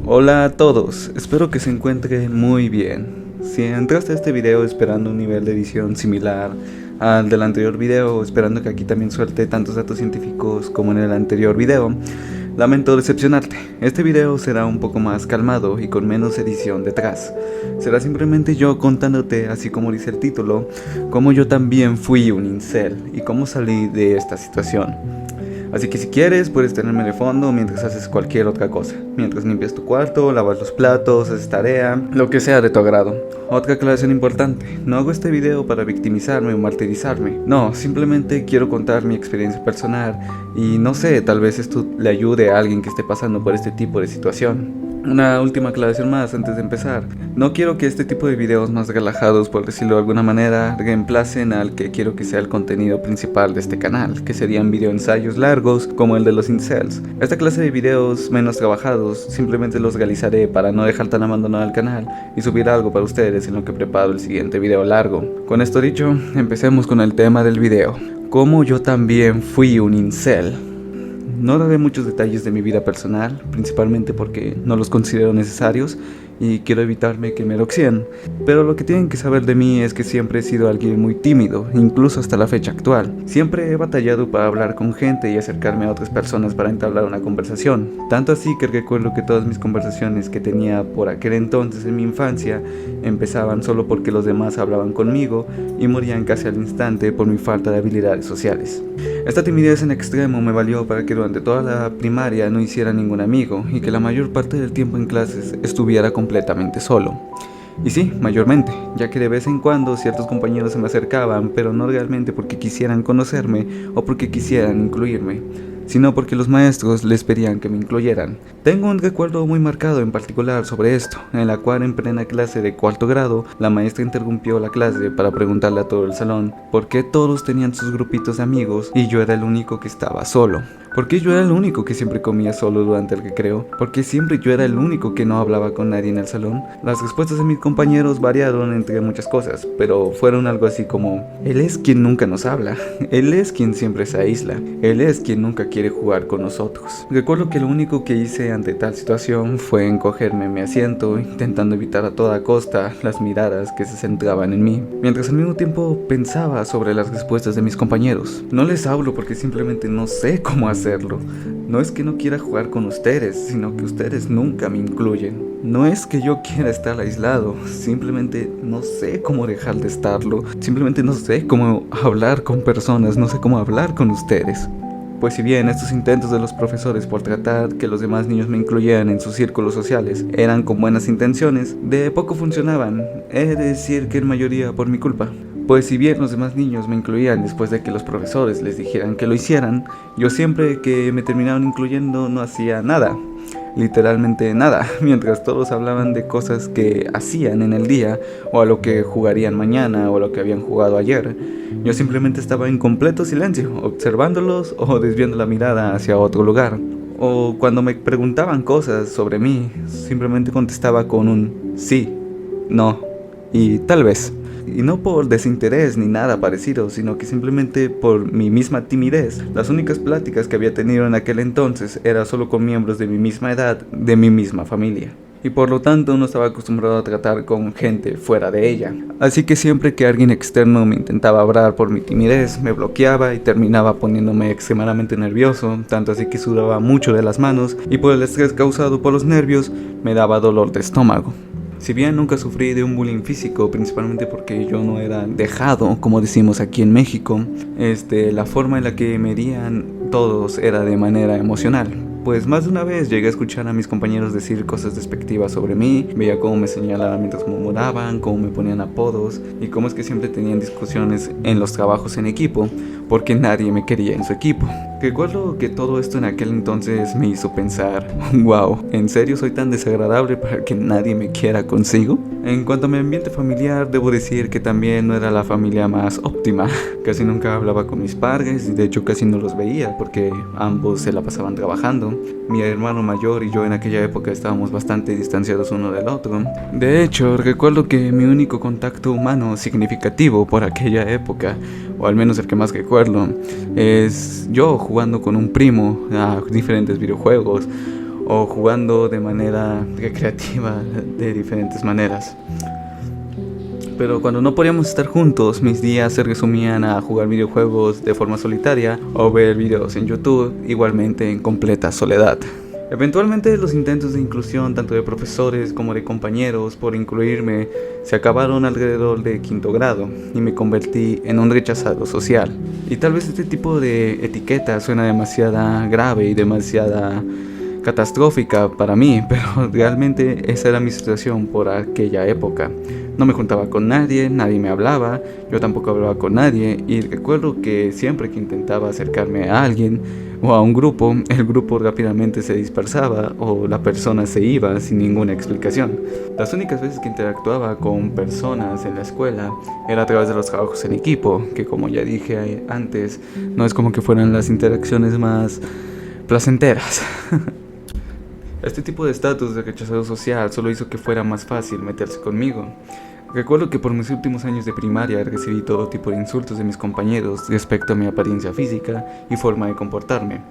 Hola a todos, espero que se encuentren muy bien. Si entraste a este video esperando un nivel de edición similar al del anterior video, esperando que aquí también suelte tantos datos científicos como en el anterior video, lamento decepcionarte. Este video será un poco más calmado y con menos edición detrás. Será simplemente yo contándote, así como dice el título, cómo yo también fui un incel y cómo salí de esta situación. Así que si quieres puedes tenerme de fondo mientras haces cualquier otra cosa. Mientras limpias tu cuarto, lavas los platos, haces tarea, lo que sea de tu agrado. Otra aclaración importante, no hago este video para victimizarme o martirizarme. No, simplemente quiero contar mi experiencia personal y no sé, tal vez esto le ayude a alguien que esté pasando por este tipo de situación. Una última aclaración más antes de empezar. No quiero que este tipo de videos más relajados, por decirlo de alguna manera, reemplacen al que quiero que sea el contenido principal de este canal, que serían videoensayos largos como el de los incels. Esta clase de videos menos trabajados simplemente los realizaré para no dejar tan abandonado el canal y subir algo para ustedes en lo que preparo el siguiente video largo. Con esto dicho, empecemos con el tema del video. Cómo yo también fui un incel. No daré muchos detalles de mi vida personal, principalmente porque no los considero necesarios y quiero evitarme que me doxien. Pero lo que tienen que saber de mí es que siempre he sido alguien muy tímido, incluso hasta la fecha actual. Siempre he batallado para hablar con gente y acercarme a otras personas para entablar una conversación. Tanto así que recuerdo que todas mis conversaciones que tenía por aquel entonces en mi infancia empezaban solo porque los demás hablaban conmigo y morían casi al instante por mi falta de habilidades sociales. Esta timidez en extremo me valió para que durante toda la primaria no hiciera ningún amigo y que la mayor parte del tiempo en clases estuviera completamente solo. Y sí, mayormente, ya que de vez en cuando ciertos compañeros se me acercaban, pero no realmente porque quisieran conocerme o porque quisieran incluirme, sino porque los maestros les pedían que me incluyeran. Tengo un recuerdo muy marcado en particular sobre esto, en la cual en plena clase de cuarto grado, la maestra interrumpió la clase para preguntarle a todo el salón por qué todos tenían sus grupitos de amigos y yo era el único que estaba solo. ¿Por qué yo era el único que siempre comía solo durante el recreo? ¿Por qué siempre yo era el único que no hablaba con nadie en el salón? Las respuestas de mis compañeros variaron entre muchas cosas, pero fueron algo así como: él es quien nunca nos habla, él es quien siempre se aísla, él es quien nunca quiere jugar con nosotros. Recuerdo que lo único que hice ante tal situación fue encogerme en mi asiento, intentando evitar a toda costa las miradas que se centraban en mí, mientras al mismo tiempo pensaba sobre las respuestas de mis compañeros. No les hablo porque simplemente no sé cómo hacerlo. No es que no quiera jugar con ustedes, sino que ustedes nunca me incluyen. No es que yo quiera estar aislado, simplemente no sé cómo dejar de estarlo. Simplemente no sé cómo hablar con personas, no sé cómo hablar con ustedes. Pues si bien estos intentos de los profesores por tratar que los demás niños me incluyeran en sus círculos sociales eran con buenas intenciones, de poco funcionaban, he de decir que en mayoría por mi culpa. Pues si bien los demás niños me incluían después de que los profesores les dijeran que lo hicieran, yo siempre que me terminaban incluyendo no hacía nada. Literalmente nada, mientras todos hablaban de cosas que hacían en el día, o a lo que jugarían mañana, o a lo que habían jugado ayer. Yo simplemente estaba en completo silencio, observándolos o desviando la mirada hacia otro lugar. O cuando me preguntaban cosas sobre mí, simplemente contestaba con un sí, no y tal vez. Y no por desinterés ni nada parecido, sino que simplemente por mi misma timidez. Las únicas pláticas que había tenido en aquel entonces era solo con miembros de mi misma edad, de mi misma familia. Y por lo tanto no estaba acostumbrado a tratar con gente fuera de ella. Así que siempre que alguien externo me intentaba hablar por mi timidez, me bloqueaba y terminaba poniéndome extremadamente nervioso, tanto así que sudaba mucho de las manos y por el estrés causado por los nervios me daba dolor de estómago. Si bien nunca sufrí de un bullying físico, principalmente porque yo no era dejado, como decimos aquí en México, la forma en la que me herían todos era de manera emocional. Pues más de una vez llegué a escuchar a mis compañeros decir cosas despectivas sobre mí, veía cómo me señalaban mientras murmuraban, cómo me ponían apodos y cómo es que siempre tenían discusiones en los trabajos en equipo, porque nadie me quería en su equipo. Recuerdo que todo esto en aquel entonces me hizo pensar: wow, ¿en serio soy tan desagradable para que nadie me quiera consigo? En cuanto a mi ambiente familiar, debo decir que también no era la familia más óptima. Casi nunca hablaba con mis padres y de hecho casi no los veía porque ambos se la pasaban trabajando. Mi hermano mayor y yo en aquella época estábamos bastante distanciados uno del otro. De hecho, recuerdo que mi único contacto humano significativo por aquella época, o al menos el que más recuerdo, es yo jugando con un primo a diferentes videojuegos, o jugando de manera recreativa de diferentes maneras. Pero cuando no podíamos estar juntos, mis días se resumían a jugar videojuegos de forma solitaria o ver videos en YouTube, igualmente en completa soledad. Eventualmente los intentos de inclusión tanto de profesores como de compañeros por incluirme se acabaron alrededor de quinto grado y me convertí en un rechazado social. Y tal vez este tipo de etiqueta suena demasiado grave y demasiado catastrófica para mí, pero realmente esa era mi situación por aquella época. No me juntaba con nadie, nadie me hablaba, yo tampoco hablaba con nadie, y recuerdo que siempre que intentaba acercarme a alguien o a un grupo, el grupo rápidamente se dispersaba o la persona se iba sin ninguna explicación. Las únicas veces que interactuaba con personas en la escuela era a través de los trabajos en equipo, que como ya dije antes, no es como que fueran las interacciones más placenteras. Este tipo de estatus de rechazado social solo hizo que fuera más fácil meterse conmigo. Recuerdo que por mis últimos años de primaria recibí todo tipo de insultos de mis compañeros respecto a mi apariencia física y forma de comportarme.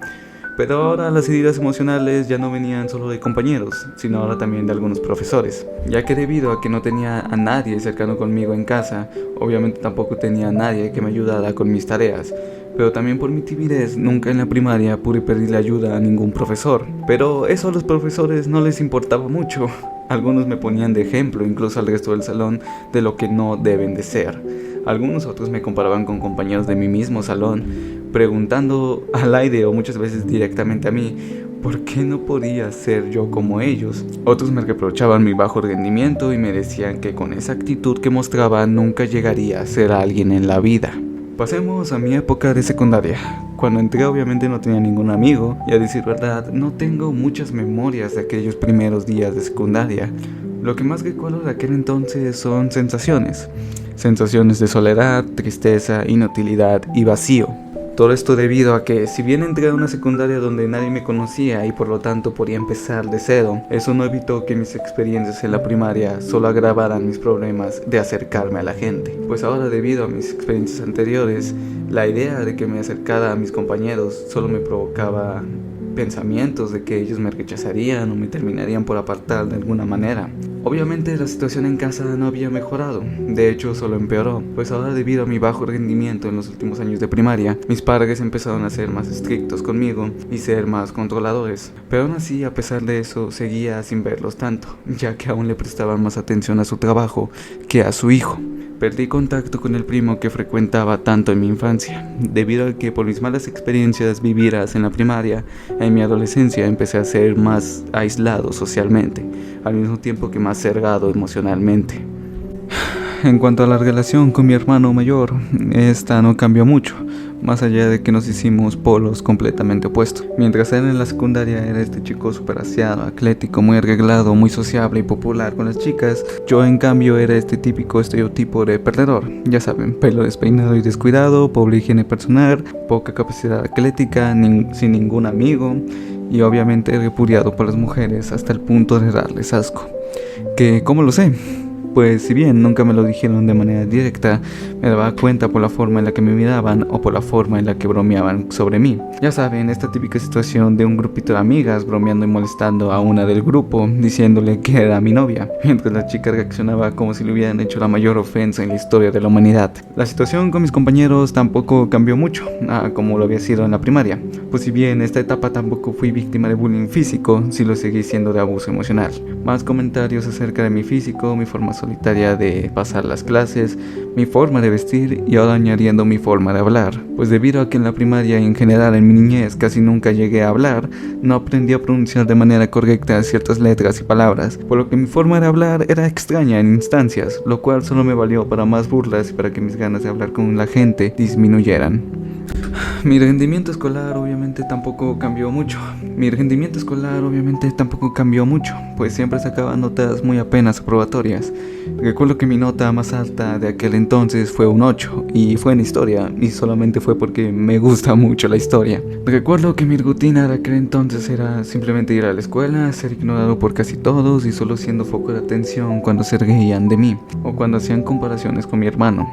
Pero ahora las heridas emocionales ya no venían solo de compañeros, sino ahora también de algunos profesores. Ya que debido a que no tenía a nadie cercano conmigo en casa, obviamente tampoco tenía a nadie que me ayudara con mis tareas. Pero también por mi timidez, nunca en la primaria pude pedirle ayuda a ningún profesor. Pero eso a los profesores no les importaba mucho. Algunos me ponían de ejemplo, incluso al resto del salón, de lo que no deben de ser. Algunos otros me comparaban con compañeros de mi mismo salón, preguntando al aire o muchas veces directamente a mí, ¿por qué no podía ser yo como ellos? Otros me reprochaban mi bajo rendimiento y me decían que con esa actitud que mostraba nunca llegaría a ser alguien en la vida. Pasemos a mi época de secundaria. Cuando entré obviamente no tenía ningún amigo y a decir verdad no tengo muchas memorias de aquellos primeros días de secundaria. Lo que más recuerdo de aquel entonces son sensaciones. Sensaciones de soledad, tristeza, inutilidad y vacío. Todo esto debido a que, si bien entré a una secundaria donde nadie me conocía y por lo tanto podía empezar de cero, eso no evitó que mis experiencias en la primaria solo agravaran mis problemas de acercarme a la gente. Pues ahora, debido a mis experiencias anteriores, la idea de que me acercara a mis compañeros solo me provocaba pensamientos de que ellos me rechazarían o me terminarían por apartar de alguna manera. Obviamente la situación en casa no había mejorado, de hecho solo empeoró, pues ahora debido a mi bajo rendimiento en los últimos años de primaria, mis padres empezaron a ser más estrictos conmigo y ser más controladores, pero aún así a pesar de eso seguía sin verlos tanto, ya que aún le prestaban más atención a su trabajo que a su hijo. Perdí contacto con el primo que frecuentaba tanto en mi infancia, debido a que por mis malas experiencias vividas en la primaria, en mi adolescencia empecé a ser más aislado socialmente, al mismo tiempo que más cerrado emocionalmente. En cuanto a la relación con mi hermano mayor, esta no cambió mucho, más allá de que nos hicimos polos completamente opuestos. Mientras él en la secundaria era este chico súper aseado, atlético, muy arreglado, muy sociable y popular con las chicas, yo en cambio era este típico estereotipo de perdedor. Ya saben, pelo despeinado y descuidado, pobre higiene personal, poca capacidad atlética, sin ningún amigo y obviamente repudiado por las mujeres hasta el punto de darles asco. ¿Cómo lo sé? Pues si bien nunca me lo dijeron de manera directa, me daba cuenta por la forma en la que me miraban o por la forma en la que bromeaban sobre mí. Ya saben, esta típica situación de un grupito de amigas bromeando y molestando a una del grupo, diciéndole que era mi novia, mientras la chica reaccionaba como si le hubieran hecho la mayor ofensa en la historia de la humanidad. La situación con mis compañeros tampoco cambió mucho, como lo había sido en la primaria. Pues si bien en esta etapa tampoco fui víctima de bullying físico, sí lo seguí siendo de abuso emocional. Más comentarios acerca de mi físico, mi forma solitaria de pasar las clases, mi forma de vestir y ahora añadiendo mi forma de hablar. Pues debido a que en la primaria y en general en mi niñez casi nunca llegué a hablar, no aprendí a pronunciar de manera correcta ciertas letras y palabras, por lo que mi forma de hablar era extraña en instancias, lo cual solo me valió para más burlas y para que mis ganas de hablar con la gente disminuyeran. Mi rendimiento escolar obviamente tampoco cambió mucho. Pues siempre sacaba notas muy apenas aprobatorias. Recuerdo que mi nota más alta de aquel entonces fue un 8 y fue en historia, y solamente fue porque me gusta mucho la historia. Recuerdo que mi rutina de aquel entonces era simplemente ir a la escuela, ser ignorado por casi todos y solo siendo foco de atención cuando se reían de mí o cuando hacían comparaciones con mi hermano.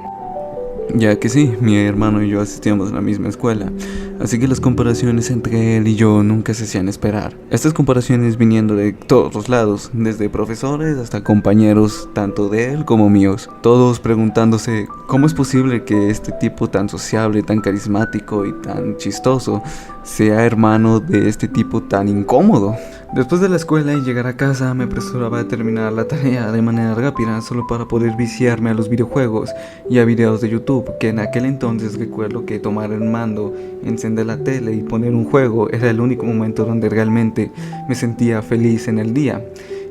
ya que sí, mi hermano y yo asistíamos a la misma escuela, así que las comparaciones entre él y yo nunca se hacían esperar. Estas comparaciones viniendo de todos los lados, desde profesores hasta compañeros, tanto de él como míos, todos preguntándose cómo es posible que este tipo tan sociable, tan carismático y tan chistoso sea hermano de este tipo tan incómodo. Después de la escuela y llegar a casa, me apresuraba a terminar la tarea de manera rápida solo para poder viciarme a los videojuegos y a videos de YouTube, que en aquel entonces recuerdo que tomar el mando, encender la tele y poner un juego era el único momento donde realmente me sentía feliz en el día.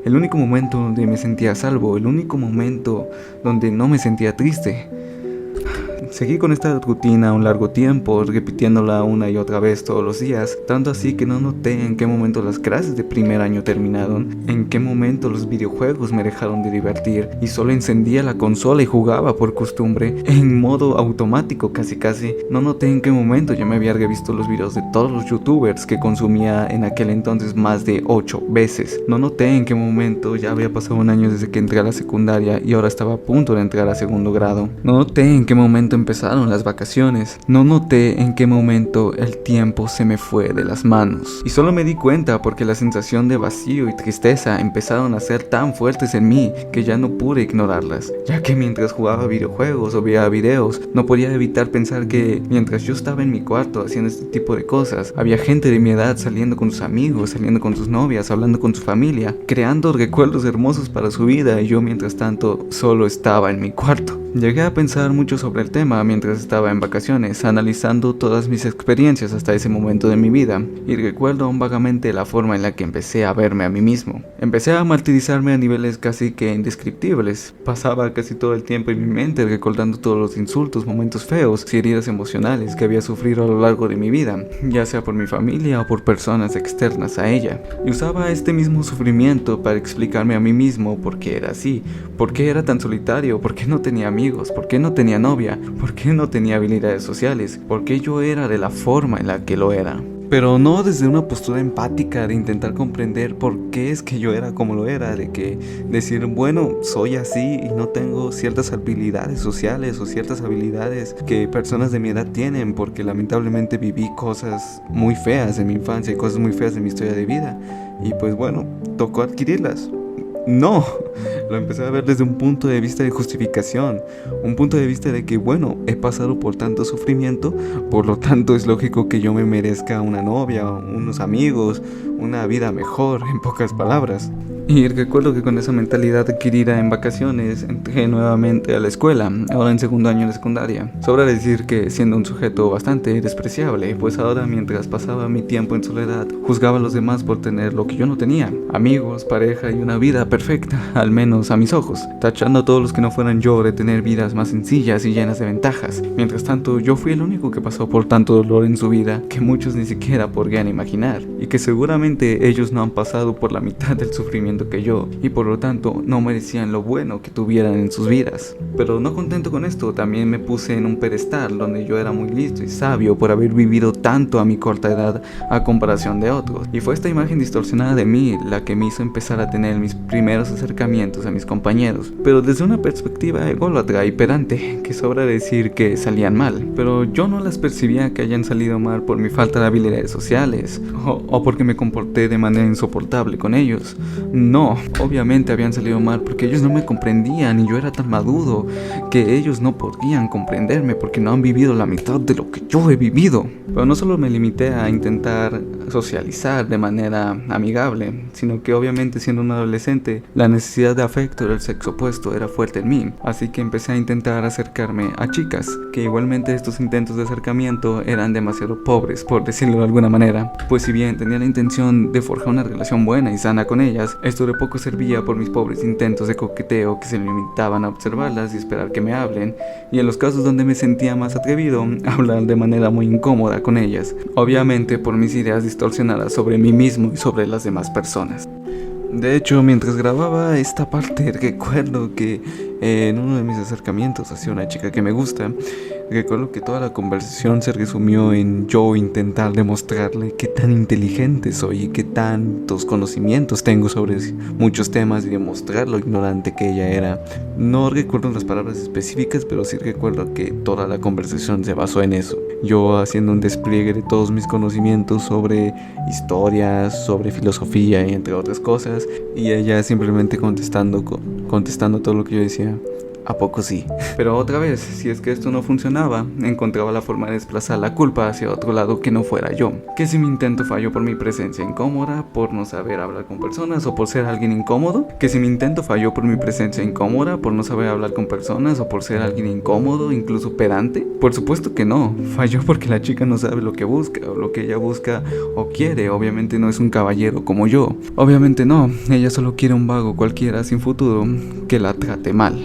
El único momento donde me sentía a salvo, el único momento donde no me sentía triste. Seguí con esta rutina un largo tiempo, repitiéndola una y otra vez todos los días, tanto así que no noté en qué momento las clases de primer año terminaron, en qué momento los videojuegos me dejaron de divertir y solo encendía la consola y jugaba por costumbre, en modo automático casi. No noté en qué momento ya me había revisto los videos de todos los youtubers que consumía en aquel entonces más de 8 veces. No noté en qué momento ya había pasado un año desde que entré a la secundaria y ahora estaba a punto de entrar a segundo grado. No noté en qué momento empezaron las vacaciones. No noté en qué momento el tiempo se me fue de las manos. Y solo me di cuenta porque la sensación de vacío y tristeza empezaron a ser tan fuertes en mí que ya no pude ignorarlas, ya que mientras jugaba videojuegos o veía videos, no podía evitar pensar que mientras yo estaba en mi cuarto haciendo este tipo de cosas, había gente de mi edad saliendo con sus amigos, saliendo con sus novias, hablando con su familia, creando recuerdos hermosos para su vida, y yo mientras tanto solo estaba en mi cuarto. Llegué a pensar mucho sobre el tema mientras estaba en vacaciones, analizando todas mis experiencias hasta ese momento de mi vida, y recuerdo aún vagamente la forma en la que empecé a verme a mí mismo. Empecé a martirizarme a niveles casi que indescriptibles. Pasaba casi todo el tiempo en mi mente recordando todos los insultos, momentos feos y heridas emocionales que había sufrido a lo largo de mi vida, ya sea por mi familia o por personas externas a ella. Y usaba este mismo sufrimiento para explicarme a mí mismo por qué era así, por qué era tan solitario, por qué no tenía amigos, por qué no tenía novia, por qué no tenía habilidades sociales, por qué yo era de la forma en la que lo era. Pero no desde una postura empática de intentar comprender por qué es que yo era como lo era, de que decir, bueno, soy así y no tengo ciertas habilidades sociales o ciertas habilidades que personas de mi edad tienen, porque lamentablemente viví cosas muy feas en mi infancia y cosas muy feas en mi historia de vida, y pues bueno, tocó adquirirlas. No, lo empecé a ver desde un punto de vista de justificación, un punto de vista de que, bueno, he pasado por tanto sufrimiento, por lo tanto es lógico que yo me merezca una novia, unos amigos, una vida mejor, en pocas palabras. Y recuerdo que con esa mentalidad adquirida en vacaciones entré nuevamente a la escuela, ahora en segundo año de secundaria. Sobra decir que siendo un sujeto bastante despreciable, pues ahora mientras pasaba mi tiempo en soledad, juzgaba a los demás por tener lo que yo no tenía: amigos, pareja y una vida perfecta, al menos a mis ojos, tachando a todos los que no fueran yo de tener vidas más sencillas y llenas de ventajas. Mientras tanto, yo fui el único que pasó por tanto dolor en su vida que muchos ni siquiera podrían imaginar, y que seguramente ellos no han pasado por la mitad del sufrimiento que yo, y por lo tanto no merecían lo bueno que tuvieran en sus vidas. Pero no contento con esto, también me puse en un pedestal donde yo era muy listo y sabio por haber vivido tanto a mi corta edad a comparación de otros, y fue esta imagen distorsionada de mí la que me hizo empezar a tener mis primeros acercamientos a mis compañeros, pero desde una perspectiva ególatra y pedante, que sobra decir que salían mal. Pero yo no las percibía que hayan salido mal por mi falta de habilidades sociales o porque me comporté de manera insoportable con ellos. No, obviamente habían salido mal porque ellos no me comprendían y yo era tan maduro que ellos no podían comprenderme porque no han vivido la mitad de lo que yo he vivido. Pero no solo me limité a intentar socializar de manera amigable, sino que obviamente siendo un adolescente la necesidad de afecto del sexo opuesto era fuerte en mí, así que empecé a intentar acercarme a chicas, que igualmente estos intentos de acercamiento eran demasiado pobres, por decirlo de alguna manera, pues si bien tenía la intención de forjar una relación buena y sana con ellas, esto de poco servía por mis pobres intentos de coqueteo que se limitaban a observarlas y esperar que me hablen, y en los casos donde me sentía más atrevido, hablar de manera muy incómoda con ellas, obviamente por mis ideas distorsionadas sobre mí mismo y sobre las demás personas. De hecho, mientras grababa esta parte, recuerdo que en uno de mis acercamientos hacia una chica que me gusta, Recuerdo que toda la conversación se resumió en yo intentar demostrarle qué tan inteligente soy y qué tantos conocimientos tengo sobre muchos temas y demostrar lo ignorante que ella era. No recuerdo las palabras específicas, pero sí recuerdo que toda la conversación se basó en eso. Yo haciendo un despliegue de todos mis conocimientos sobre historias, sobre filosofía y entre otras cosas, y ella simplemente contestando todo lo que yo decía. ¿A poco sí? Pero otra vez, si es que esto no funcionaba, encontraba la forma de desplazar la culpa hacia otro lado que no fuera yo. Que si mi intento falló por mi presencia incómoda, por no saber hablar con personas o por ser alguien incómodo. Que si mi intento falló por mi presencia incómoda, por no saber hablar con personas o por ser alguien incómodo, incluso pedante. Por supuesto que no, falló porque la chica no sabe lo que busca o lo que ella busca o quiere. Obviamente no es un caballero como yo. Obviamente no, ella solo quiere un vago cualquiera sin futuro que la trate mal.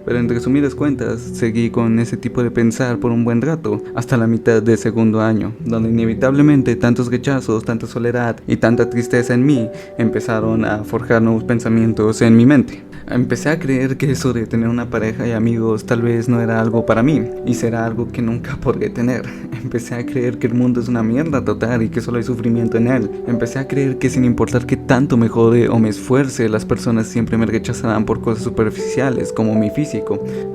Pero en resumidas cuentas, seguí con ese tipo de pensar por un buen rato, hasta la mitad del segundo año, donde inevitablemente tantos rechazos, tanta soledad y tanta tristeza en mí empezaron a forjar nuevos pensamientos en mi mente. Empecé a creer que eso de tener una pareja y amigos tal vez no era algo para mí, y será algo que nunca podré tener. Empecé a creer que el mundo es una mierda total y que solo hay sufrimiento en él. Empecé a creer que sin importar que tanto me jode o me esfuerce, las personas siempre me rechazarán por cosas superficiales como mi físico.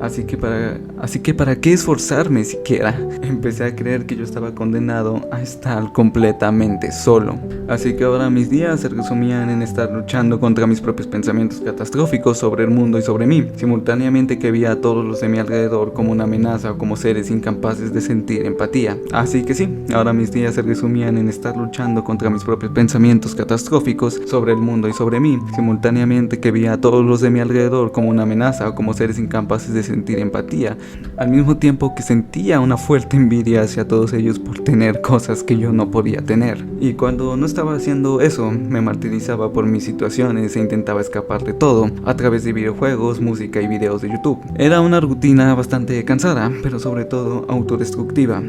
Así que para qué esforzarme siquiera. Empecé a creer que yo estaba condenado a estar completamente solo. Así que ahora mis días se resumían en estar luchando contra mis propios pensamientos catastróficos sobre el mundo y sobre mí, simultáneamente que veía a todos los de mi alrededor como una amenaza o como seres incapaces de sentir empatía. Así que sí, ahora mis días se resumían en estar luchando contra mis propios pensamientos catastróficos sobre el mundo y sobre mí, simultáneamente que veía a todos los de mi alrededor como una amenaza o como seres incapaces de sentir empatía, al mismo tiempo que sentía una fuerte envidia hacia todos ellos por tener cosas que yo no podía tener. Y cuando no estaba haciendo eso, me martirizaba por mis situaciones e intentaba escapar de todo a través de videojuegos, música y videos de YouTube. Era una rutina bastante cansada, pero sobre todo autodestructiva,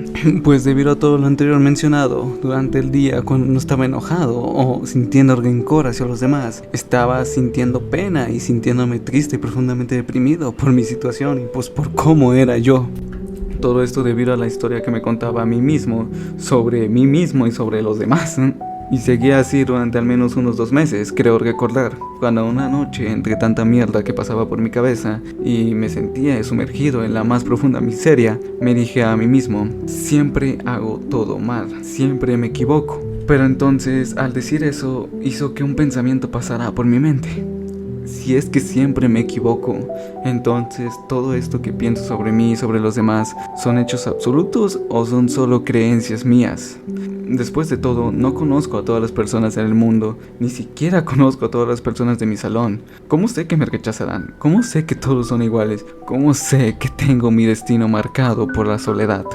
pues debido a todo lo anterior mencionado, durante el día cuando no estaba enojado o sintiendo rencor hacia los demás, estaba sintiendo pena y sintiéndome triste y profundamente deprimido por mi situación y pues por cómo era yo. Todo esto debido a la historia que me contaba a mí mismo, sobre mí mismo y sobre los demás. Y seguía así durante al menos unos 2 meses, creo recordar, cuando una noche, entre tanta mierda que pasaba por mi cabeza y me sentía sumergido en la más profunda miseria, me dije a mí mismo, siempre hago todo mal, siempre me equivoco. Pero entonces, al decir eso, hizo que un pensamiento pasara por mi mente. Si es que siempre me equivoco, entonces todo esto que pienso sobre mí y sobre los demás, ¿son hechos absolutos o son solo creencias mías? Después de todo, no conozco a todas las personas en el mundo, ni siquiera conozco a todas las personas de mi salón. ¿Cómo sé que me rechazarán? ¿Cómo sé que todos son iguales? ¿Cómo sé que tengo mi destino marcado por la soledad?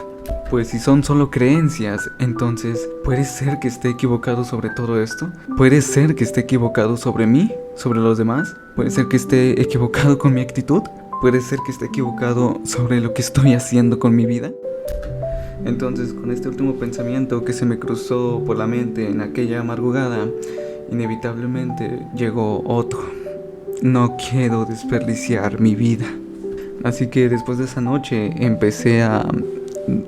Pues si son solo creencias, entonces, ¿puede ser que esté equivocado sobre todo esto? ¿Puede ser que esté equivocado sobre mí? ¿Sobre los demás? ¿Puede ser que esté equivocado con mi actitud? ¿Puede ser que esté equivocado sobre lo que estoy haciendo con mi vida? Entonces, con este último pensamiento que se me cruzó por la mente en aquella madrugada, inevitablemente llegó otro. No quiero desperdiciar mi vida. Así que después de esa noche empecé a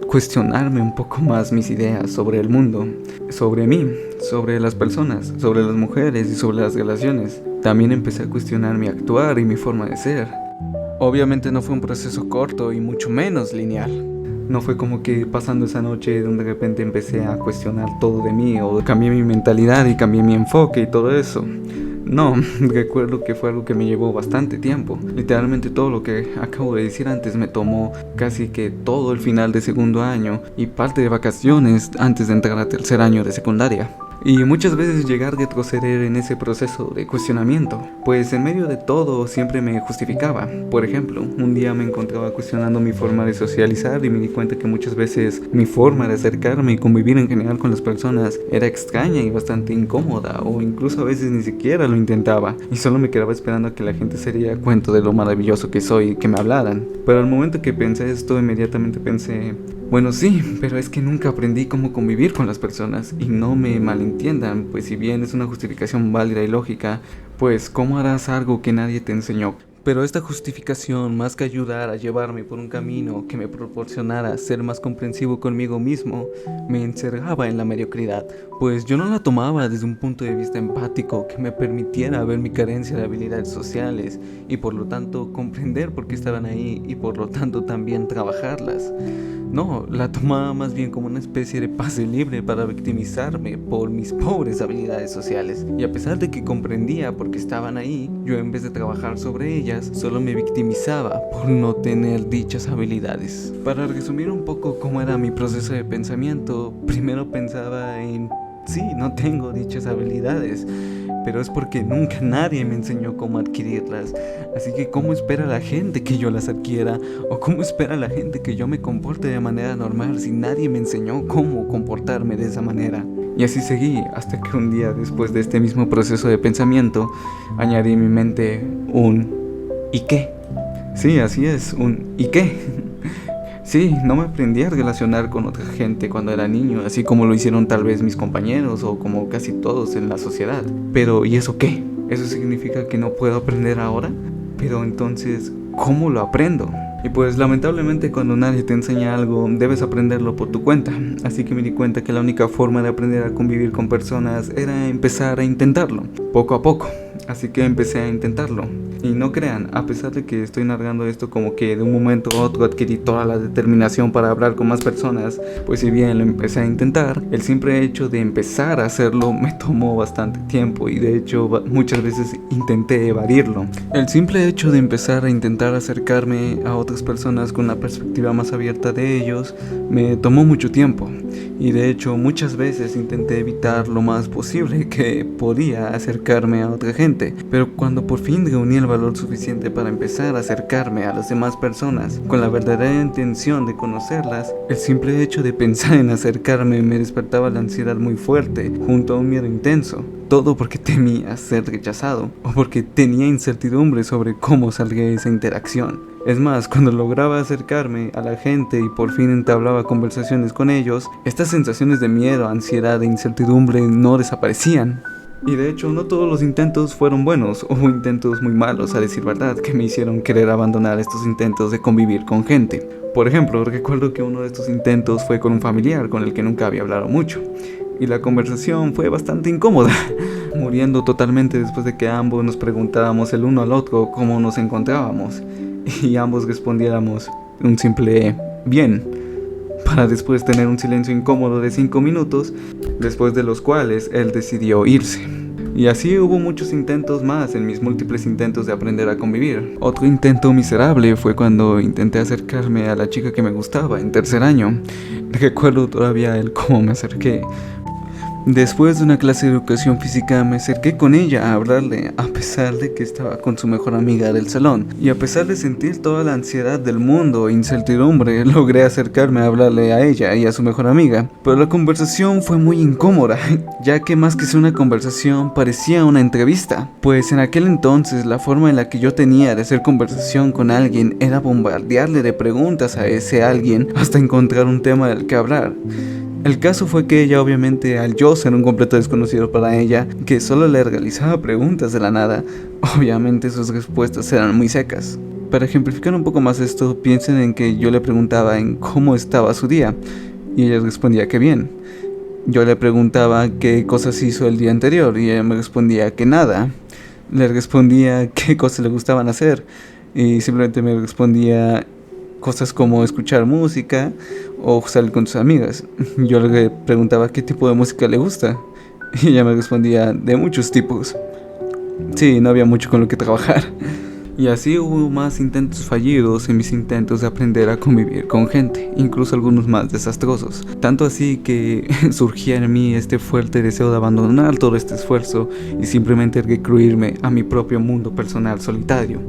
cuestionarme un poco más mis ideas sobre el mundo, sobre mí, sobre las personas, sobre las mujeres y sobre las relaciones. También empecé a cuestionar mi actuar y mi forma de ser. Obviamente no fue un proceso corto y mucho menos lineal. No fue como que pasando esa noche donde de repente empecé a cuestionar todo de mí o cambié mi mentalidad y cambié mi enfoque y todo eso. No, recuerdo que fue algo que me llevó bastante tiempo. Literalmente todo lo que acabo de decir antes me tomó casi que todo el final de segundo año y parte de vacaciones antes de entrar a tercer año de secundaria. Y muchas veces llegar a retroceder en ese proceso de cuestionamiento, pues en medio de todo siempre me justificaba. Por ejemplo, un día me encontraba cuestionando mi forma de socializar y me di cuenta que muchas veces mi forma de acercarme y convivir en general con las personas era extraña y bastante incómoda, o incluso a veces ni siquiera lo intentaba y solo me quedaba esperando a que la gente se diera cuenta de lo maravilloso que soy y que me hablaran. Pero al momento que pensé esto, inmediatamente pensé, bueno sí, pero es que nunca aprendí cómo convivir con las personas y no me malentiendan, pues si bien es una justificación válida y lógica, pues ¿cómo harás algo que nadie te enseñó? Pero esta justificación, más que ayudar a llevarme por un camino que me proporcionara ser más comprensivo conmigo mismo, me encerraba en la mediocridad, pues yo no la tomaba desde un punto de vista empático que me permitiera ver mi carencia de habilidades sociales y por lo tanto comprender por qué estaban ahí y por lo tanto también trabajarlas. No, la tomaba más bien como una especie de pase libre para victimizarme por mis pobres habilidades sociales. Y a pesar de que comprendía por qué estaban ahí, yo en vez de trabajar sobre ellas, solo me victimizaba por no tener dichas habilidades. Para resumir un poco cómo era mi proceso de pensamiento, primero pensaba en, sí, no tengo dichas habilidades, pero es porque nunca nadie me enseñó cómo adquirirlas. Así que ¿cómo espera la gente que yo las adquiera? ¿O cómo espera la gente que yo me comporte de manera normal si nadie me enseñó cómo comportarme de esa manera? Y así seguí, hasta que un día, después de este mismo proceso de pensamiento, añadí en mi mente un ¿y qué? Sí, así es, un ¿y qué? Sí, no me aprendí a relacionar con otra gente cuando era niño, así como lo hicieron tal vez mis compañeros o como casi todos en la sociedad. Pero ¿y eso qué? ¿Eso significa que no puedo aprender ahora? Pero entonces, ¿cómo lo aprendo? Y pues lamentablemente cuando nadie te enseña algo, debes aprenderlo por tu cuenta. Así que me di cuenta que la única forma de aprender a convivir con personas era empezar a intentarlo, poco a poco. Así que empecé a intentarlo. Y no crean, a pesar de que estoy narrando esto como que de un momento a otro adquirí toda la determinación para hablar con más personas, pues si bien lo empecé a intentar, el simple hecho de empezar a hacerlo me tomó bastante tiempo y de hecho muchas veces intenté evadirlo. El simple hecho de empezar a intentar acercarme a otras personas con una perspectiva más abierta de ellos me tomó mucho tiempo. Y de hecho muchas veces intenté evitar lo más posible que podía acercarme a otra gente, pero cuando por fin reuní el valor suficiente para empezar a acercarme a las demás personas con la verdadera intención de conocerlas, el simple hecho de pensar en acercarme me despertaba la ansiedad muy fuerte junto a un miedo intenso. Todo porque temía ser rechazado o porque tenía incertidumbre sobre cómo saldría esa interacción. Es más, cuando lograba acercarme a la gente y por fin entablaba conversaciones con ellos, estas sensaciones de miedo, ansiedad e incertidumbre no desaparecían. Y de hecho no todos los intentos fueron buenos, hubo intentos muy malos a decir verdad que me hicieron querer abandonar estos intentos de convivir con gente. Por ejemplo, recuerdo que uno de estos intentos fue con un familiar con el que nunca había hablado mucho. Y la conversación fue bastante incómoda, muriendo totalmente después de que ambos nos preguntábamos el uno al otro cómo nos encontrábamos. Y ambos respondiéramos un simple bien, para después tener un silencio incómodo de 5 minutos, después de los cuales él decidió irse. Y así hubo muchos intentos más en mis múltiples intentos de aprender a convivir. Otro intento miserable fue cuando intenté acercarme a la chica que me gustaba en tercer año. Recuerdo todavía el cómo me acerqué. Después de una clase de educación física me acerqué con ella a hablarle, a pesar de que estaba con su mejor amiga del salón. Y a pesar de sentir toda la ansiedad del mundo e incertidumbre, logré acercarme a hablarle a ella y a su mejor amiga. Pero la conversación fue muy incómoda, ya que más que ser una conversación parecía una entrevista. Pues en aquel entonces la forma en la que yo tenía de hacer conversación con alguien era bombardearle de preguntas a ese alguien hasta encontrar un tema del que hablar. El caso fue que ella, obviamente, al yo ser un completo desconocido para ella, que solo le realizaba preguntas de la nada, obviamente sus respuestas eran muy secas. Para ejemplificar un poco más esto, piensen en que yo le preguntaba en cómo estaba su día, y ella respondía que bien. Yo le preguntaba qué cosas hizo el día anterior, y ella me respondía que nada. Le respondía qué cosas le gustaban hacer, y simplemente me respondía cosas como escuchar música o salir con sus amigas. Yo le preguntaba qué tipo de música le gusta y ella me respondía de muchos tipos. Sí, no había mucho con lo que trabajar. Y así hubo más intentos fallidos en mis intentos de aprender a convivir con gente, incluso algunos más desastrosos. Tanto así que surgía en mí este fuerte deseo de abandonar todo este esfuerzo y simplemente recluirme a mi propio mundo personal solitario.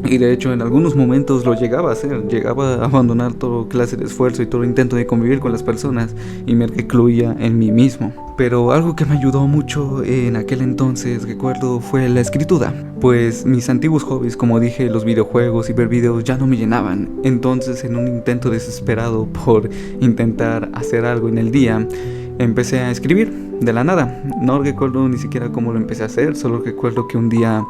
Y de hecho en algunos momentos lo llegaba a hacer, llegaba a abandonar toda clase de esfuerzo y todo intento de convivir con las personas y me recluía en mí mismo. Pero algo que me ayudó mucho en aquel entonces, recuerdo, fue la escritura. Pues mis antiguos hobbies, como dije, los videojuegos y ver videos ya no me llenaban. Entonces en un intento desesperado por intentar hacer algo en el día, empecé a escribir. de la nada. No recuerdo ni siquiera cómo lo empecé a hacer, solo recuerdo que un día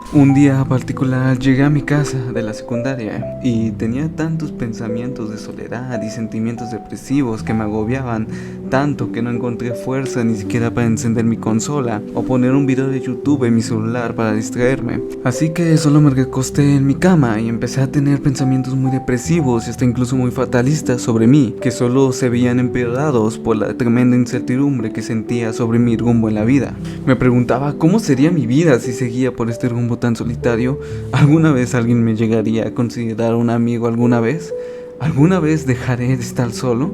particular llegué a mi casa de la secundaria y tenía tantos pensamientos de soledad y sentimientos depresivos que me agobiaban tanto que no encontré fuerza ni siquiera para encender mi consola o poner un video de YouTube en mi celular para distraerme. Así que solo me recosté en mi cama y empecé a tener pensamientos muy depresivos y hasta incluso muy fatalistas sobre mí, que solo se veían empeorados por la tremenda incertidumbre que sentía sobre mi rumbo en la vida. Me preguntaba cómo sería mi vida si seguía por este rumbo tan solitario. ¿Alguna vez alguien me llegaría a considerar un amigo? ¿Alguna vez? ¿Alguna vez dejaré de estar solo?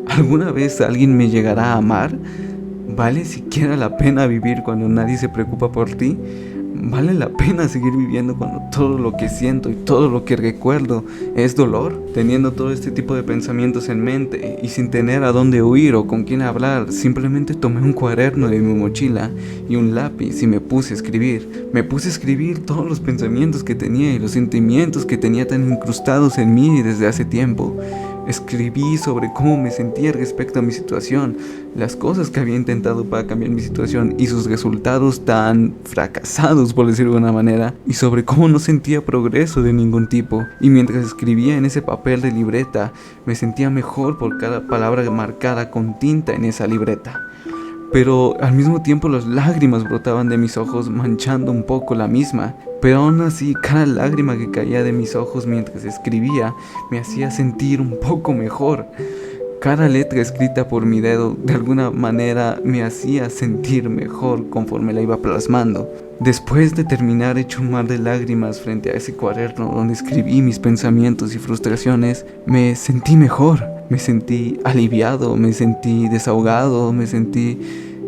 ¿Alguna vez alguien me llegará a amar? ¿Vale siquiera la pena vivir cuando nadie se preocupa por ti? ¿Vale la pena seguir viviendo cuando todo lo que siento y todo lo que recuerdo es dolor? Teniendo todo este tipo de pensamientos en mente y sin tener a dónde huir o con quién hablar, simplemente tomé un cuaderno de mi mochila y un lápiz y me puse a escribir. Me puse a escribir todos los pensamientos que tenía y los sentimientos que tenía tan incrustados en mí desde hace tiempo. Escribí sobre cómo me sentía respecto a mi situación, las cosas que había intentado para cambiar mi situación y sus resultados tan fracasados, por decirlo de una manera, y sobre cómo no sentía progreso de ningún tipo. Y mientras escribía en ese papel de libreta, me sentía mejor por cada palabra marcada con tinta en esa libreta. Pero al mismo tiempo las lágrimas brotaban de mis ojos manchando un poco la misma. Pero aún así, cada lágrima que caía de mis ojos mientras escribía me hacía sentir un poco mejor. Cada letra escrita por mi dedo de alguna manera me hacía sentir mejor conforme la iba plasmando. Después de terminar hecho un mar de lágrimas frente a ese cuaderno donde escribí mis pensamientos y frustraciones, me sentí mejor. Me sentí aliviado, me sentí desahogado, me sentí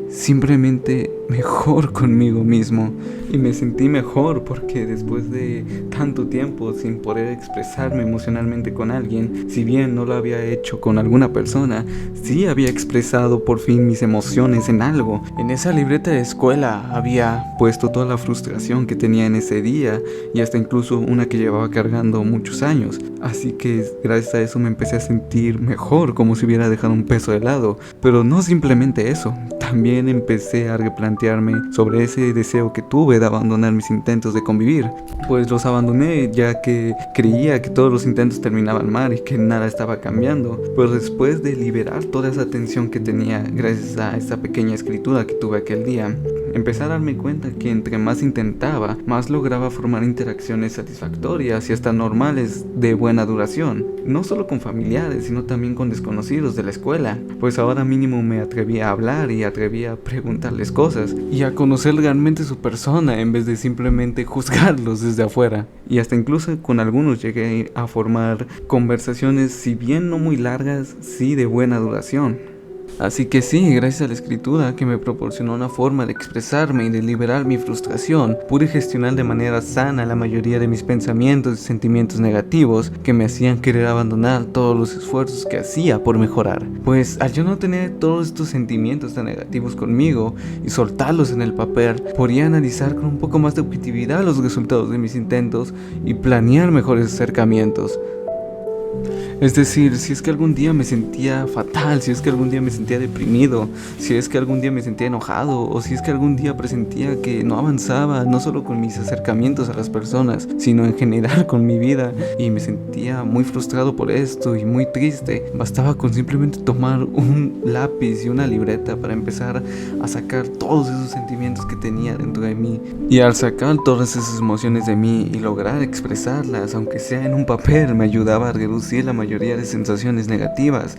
simplemente mejor conmigo mismo. Y me sentí mejor porque después de tanto tiempo sin poder expresarme emocionalmente con alguien, si bien no lo había hecho con alguna persona, sí había expresado por fin mis emociones en algo. En esa libreta de escuela había puesto toda la frustración que tenía en ese día y hasta incluso una que llevaba cargando muchos años. Así que gracias a eso me empecé a sentir mejor, como si hubiera dejado un peso de lado. Pero no simplemente eso, también empecé a replantearme sobre ese deseo que tuve de abandonar mis intentos de convivir. Pues los abandoné ya que creía que todos los intentos terminaban mal y que nada estaba cambiando. Pero después de liberar toda esa tensión que tenía gracias a esa pequeña escritura que tuve aquel día, empecé a darme cuenta que entre más intentaba, más lograba formar interacciones satisfactorias y hasta normales de buena duración. No solo con familiares, sino también con desconocidos de la escuela. Pues ahora mínimo me atrevía a hablar y atrevía a preguntarles cosas y a conocer realmente su persona en vez de simplemente juzgarlos desde afuera. Y hasta incluso con algunos llegué a formar conversaciones, si bien no muy largas, sí de buena duración. Así que sí, gracias a la escritura que me proporcionó una forma de expresarme y de liberar mi frustración, pude gestionar de manera sana la mayoría de mis pensamientos y sentimientos negativos que me hacían querer abandonar todos los esfuerzos que hacía por mejorar. Pues al yo no tener todos estos sentimientos tan negativos conmigo y soltarlos en el papel, podía analizar con un poco más de objetividad los resultados de mis intentos y planear mejores acercamientos. Es decir, si es que algún día me sentía fatal, si es que algún día me sentía deprimido, si es que algún día me sentía enojado, o si es que algún día presentía que no avanzaba, no solo con mis acercamientos a las personas, sino en general con mi vida, y me sentía muy frustrado por esto y muy triste, bastaba con simplemente tomar un lápiz y una libreta para empezar a sacar todos esos sentimientos que tenía dentro de mí. Y al sacar todas esas emociones de mí y lograr expresarlas, aunque sea en un papel, me ayudaba a reducir la mayoría de sensaciones negativas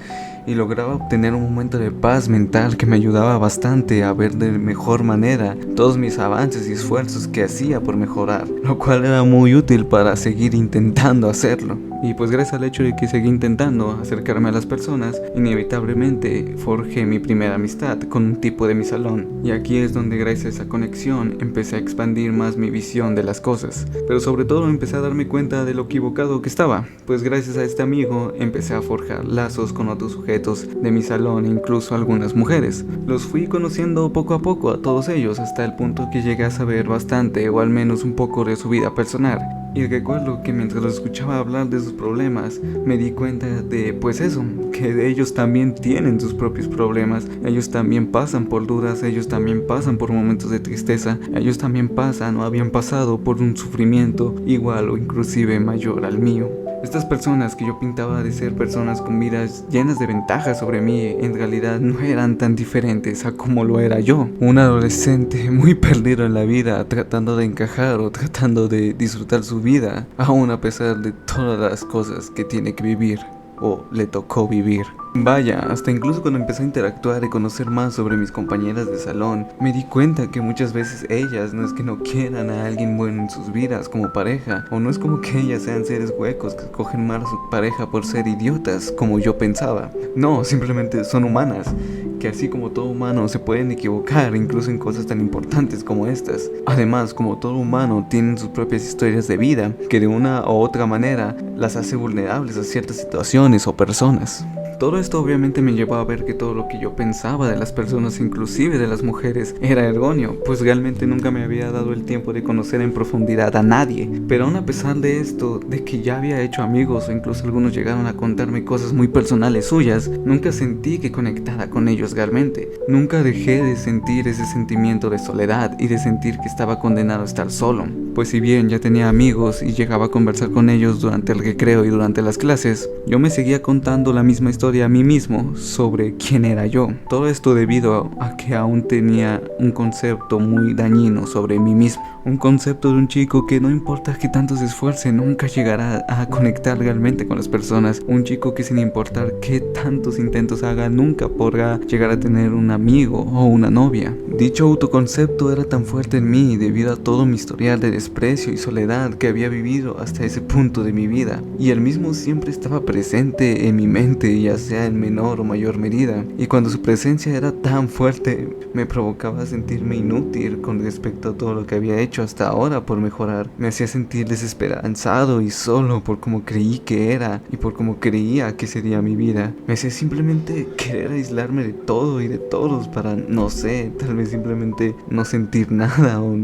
y lograba obtener un momento de paz mental que me ayudaba bastante a ver de mejor manera todos mis avances y esfuerzos que hacía por mejorar, lo cual era muy útil para seguir intentando hacerlo. Y pues gracias al hecho de que seguí intentando acercarme a las personas, inevitablemente forjé mi primera amistad con un tipo de mi salón. Y aquí es donde gracias a esa conexión empecé a expandir más mi visión de las cosas. Pero sobre todo empecé a darme cuenta de lo equivocado que estaba, pues gracias a este amigo empecé a forjar lazos con otros sujetos sujetos de mi salón e incluso algunas mujeres. Los fui conociendo poco a poco a todos ellos hasta el punto que llegué a saber bastante o al menos un poco de su vida personal. Y recuerdo que mientras los escuchaba hablar de sus problemas, me di cuenta de, pues eso, que ellos también tienen sus propios problemas, ellos también pasan por dudas, ellos también pasan por momentos de tristeza, ellos también pasan o habían pasado por un sufrimiento igual o inclusive mayor al mío. Estas personas que yo pintaba de ser personas con vidas llenas de ventajas sobre mí, en realidad no eran tan diferentes a como lo era yo. Un adolescente muy perdido en la vida, tratando de encajar o tratando de disfrutar su vida, aún a pesar de todas las cosas que tiene que vivir o le tocó vivir. Vaya, hasta incluso cuando empecé a interactuar y conocer más sobre mis compañeras de salón, me di cuenta que muchas veces ellas no es que no quieran a alguien bueno en sus vidas como pareja, o no es como que ellas sean seres huecos que escogen mal a su pareja por ser idiotas, como yo pensaba. No, simplemente son humanas, que así como todo humano se pueden equivocar incluso en cosas tan importantes como estas. Además, como todo humano tienen sus propias historias de vida, que de una u otra manera las hace vulnerables a ciertas situaciones o personas. Todo esto obviamente me llevó a ver que todo lo que yo pensaba de las personas, inclusive de las mujeres, era erróneo, pues realmente nunca me había dado el tiempo de conocer en profundidad a nadie. Pero aún a pesar de esto, de que ya había hecho amigos o incluso algunos llegaron a contarme cosas muy personales suyas, nunca sentí que conectara con ellos realmente. Nunca dejé de sentir ese sentimiento de soledad y de sentir que estaba condenado a estar solo. Pues si bien ya tenía amigos y llegaba a conversar con ellos durante el recreo y durante las clases, yo me seguía contando la misma historia a mí mismo sobre quién era yo. Todo esto debido a que aún tenía un concepto muy dañino sobre mí mismo. Un concepto de un chico que no importa que tanto se esfuerce, nunca llegará a conectar realmente con las personas. Un chico que sin importar qué tantos intentos haga, nunca podrá llegar a tener un amigo o una novia. Dicho autoconcepto era tan fuerte en mí debido a todo mi historial de desprecio y soledad que había vivido hasta ese punto de mi vida. Y el mismo siempre estaba presente en mi mente, ya sea en menor o mayor medida. Y cuando su presencia era tan fuerte, me provocaba sentirme inútil con respecto a todo lo que había hecho hasta ahora por mejorar. Me hacía sentir desesperanzado y solo por cómo creí que era y por cómo creía que sería mi vida. Me hacía simplemente querer aislarme de todo y de todos para, no sé, tal vez simplemente no sentir nada o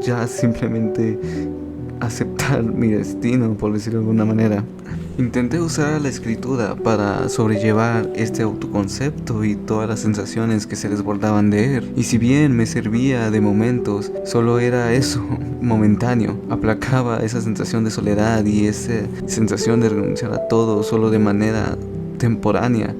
ya simplemente aceptar mi destino, por decirlo de alguna manera. Intenté usar la escritura para sobrellevar este autoconcepto y todas las sensaciones que se desbordaban de él. Y si bien me servía de momentos, solo era eso, momentáneo. Aplacaba esa sensación de soledad y esa sensación de renunciar a todo solo de manera temporánea.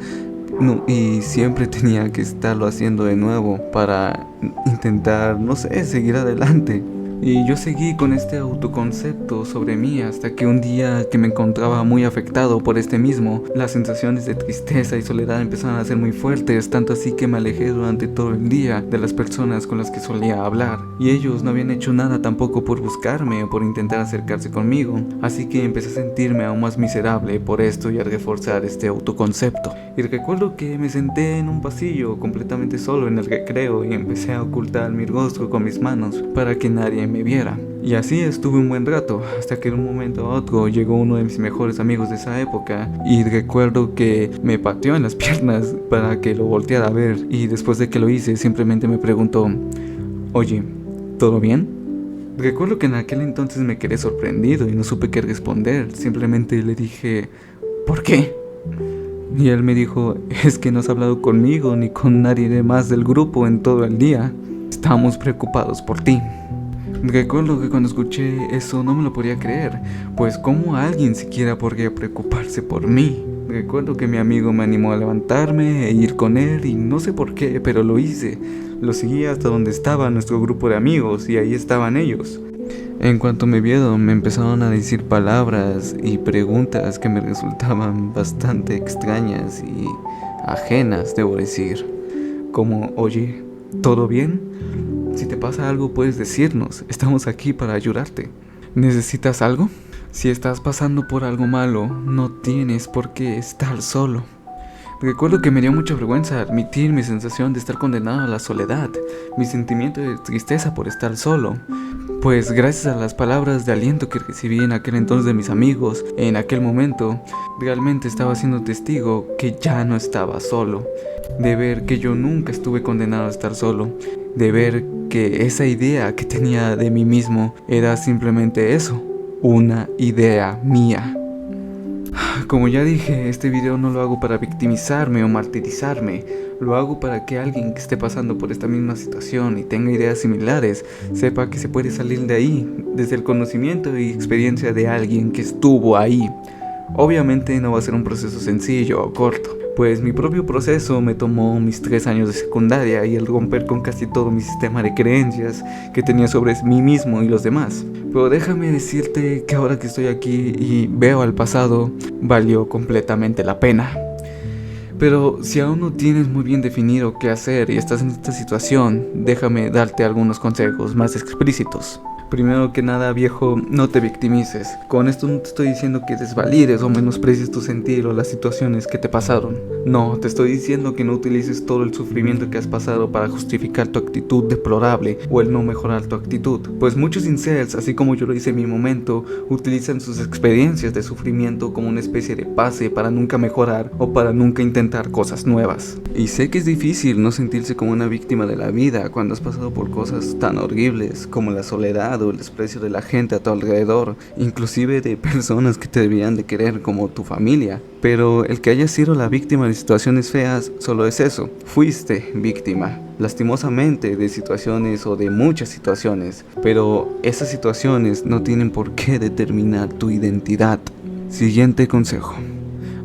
No, y siempre tenía que estarlo haciendo de nuevo para intentar, no sé, seguir adelante. Y yo seguí con este autoconcepto sobre mí hasta que un día que me encontraba muy afectado por este mismo, las sensaciones de tristeza y soledad empezaron a ser muy fuertes, tanto así que me alejé durante todo el día de las personas con las que solía hablar. Y ellos no habían hecho nada tampoco por buscarme o por intentar acercarse conmigo, así que empecé a sentirme aún más miserable por esto y a reforzar este autoconcepto. Y recuerdo que me senté en un pasillo completamente solo en el recreo y empecé a ocultar mi rostro con mis manos para que nadie me viera. Y así estuve un buen rato, hasta que de un momento a otro llegó uno de mis mejores amigos de esa época y recuerdo que me pateó en las piernas para que lo volteara a ver, y después de que lo hice simplemente me preguntó: oye, ¿todo bien? Recuerdo que en aquel entonces me quedé sorprendido y no supe qué responder. Simplemente le dije: ¿por qué? Y él me dijo: es que no has hablado conmigo ni con nadie más del grupo en todo el día. Estamos preocupados por ti. Recuerdo que cuando escuché eso no me lo podía creer, pues ¿cómo alguien siquiera podría preocuparse por mí? Recuerdo que mi amigo me animó a levantarme e ir con él y no sé por qué, pero lo hice. Lo seguí hasta donde estaba nuestro grupo de amigos y ahí estaban ellos. En cuanto me vieron, me empezaron a decir palabras y preguntas que me resultaban bastante extrañas y ajenas, debo decir. Como: oye, ¿todo bien? Si te pasa algo puedes decirnos, estamos aquí para ayudarte. ¿Necesitas algo? Si estás pasando por algo malo, no tienes por qué estar solo. Recuerdo que me dio mucha vergüenza admitir mi sensación de estar condenado a la soledad, mi sentimiento de tristeza por estar solo, Pues gracias a las palabras de aliento que recibí en aquel entonces de mis amigos, en aquel momento, realmente estaba siendo testigo que ya no estaba solo, de ver que yo nunca estuve condenado a estar solo, de ver que esa idea que tenía de mí mismo era simplemente eso, una idea mía. Como ya dije, este video no lo hago para victimizarme o martirizarme, lo hago para que alguien que esté pasando por esta misma situación y tenga ideas similares, sepa que se puede salir de ahí, desde el conocimiento y experiencia de alguien que estuvo ahí. Obviamente no va a ser un proceso sencillo o corto, pues mi propio proceso me tomó mis 3 años de secundaria y el romper con casi todo mi sistema de creencias que tenía sobre mí mismo y los demás. Pero déjame decirte que ahora que estoy aquí y veo al pasado, valió completamente la pena. Pero si aún no tienes muy bien definido qué hacer y estás en esta situación, déjame darte algunos consejos más explícitos. Primero que nada, viejo, no te victimices. Con esto no te estoy diciendo que desvalides o menosprecies tu sentir o las situaciones que te pasaron. No, te estoy diciendo que no utilices todo el sufrimiento que has pasado para justificar tu actitud deplorable o el no mejorar tu actitud. Pues muchos incels, así como yo lo hice en mi momento, utilizan sus experiencias de sufrimiento como una especie de pase para nunca mejorar o para nunca intentar cosas nuevas. Y sé que es difícil no sentirse como una víctima de la vida cuando has pasado por cosas tan horribles como la soledad o el desprecio de la gente a tu alrededor, inclusive de personas que te deberían de querer como tu familia. Pero el que hayas sido la víctima de situaciones feas solo es eso, fuiste víctima, lastimosamente, de situaciones o de muchas situaciones, pero esas situaciones no tienen por qué determinar tu identidad. Siguiente consejo.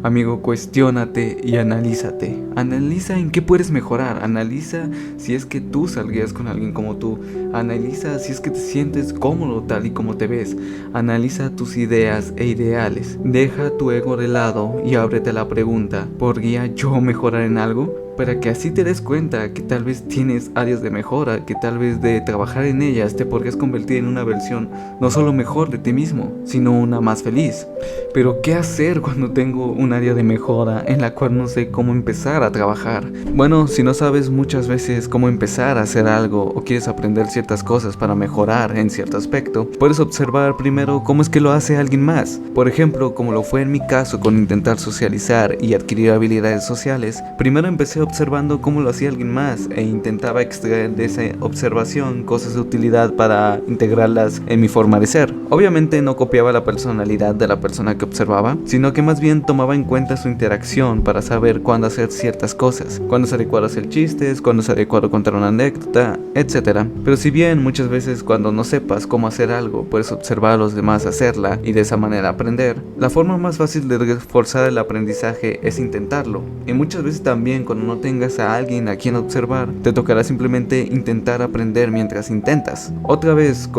Amigo, cuestiónate y analízate. Analiza en qué puedes mejorar. Analiza si es que tú saldrías con alguien como tú. Analiza si es que te sientes cómodo tal y como te ves. Analiza tus ideas e ideales. Deja tu ego de lado y ábrete la pregunta: ¿podría yo mejorar en algo? Para que así te des cuenta que tal vez tienes áreas de mejora, que tal vez de trabajar en ellas te podrías convertir en una versión no solo mejor de ti mismo, sino una más feliz. Pero ¿qué hacer cuando tengo un área de mejora en la cual no sé cómo empezar a trabajar? Bueno, si no sabes muchas veces cómo empezar a hacer algo o quieres aprender ciertas cosas para mejorar en cierto aspecto, puedes observar primero cómo es que lo hace alguien más. Por ejemplo, como lo fue en mi caso con intentar socializar y adquirir habilidades sociales, primero empecé observando cómo lo hacía alguien más e intentaba extraer de esa observación cosas de utilidad para integrarlas en mi forma de ser. Obviamente no copiaba la personalidad de la persona que observaba, sino que más bien tomaba en cuenta su interacción para saber cuándo hacer ciertas cosas, cuándo es adecuado hacer chistes, cuándo es adecuado contar una anécdota, etc. Pero si bien muchas veces cuando no sepas cómo hacer algo, puedes observar a los demás hacerla y de esa manera aprender, la forma más fácil de reforzar el aprendizaje es intentarlo. Y muchas veces también cuando no tengas a alguien a quien observar, te tocará simplemente intentar aprender mientras intentas. Otra vez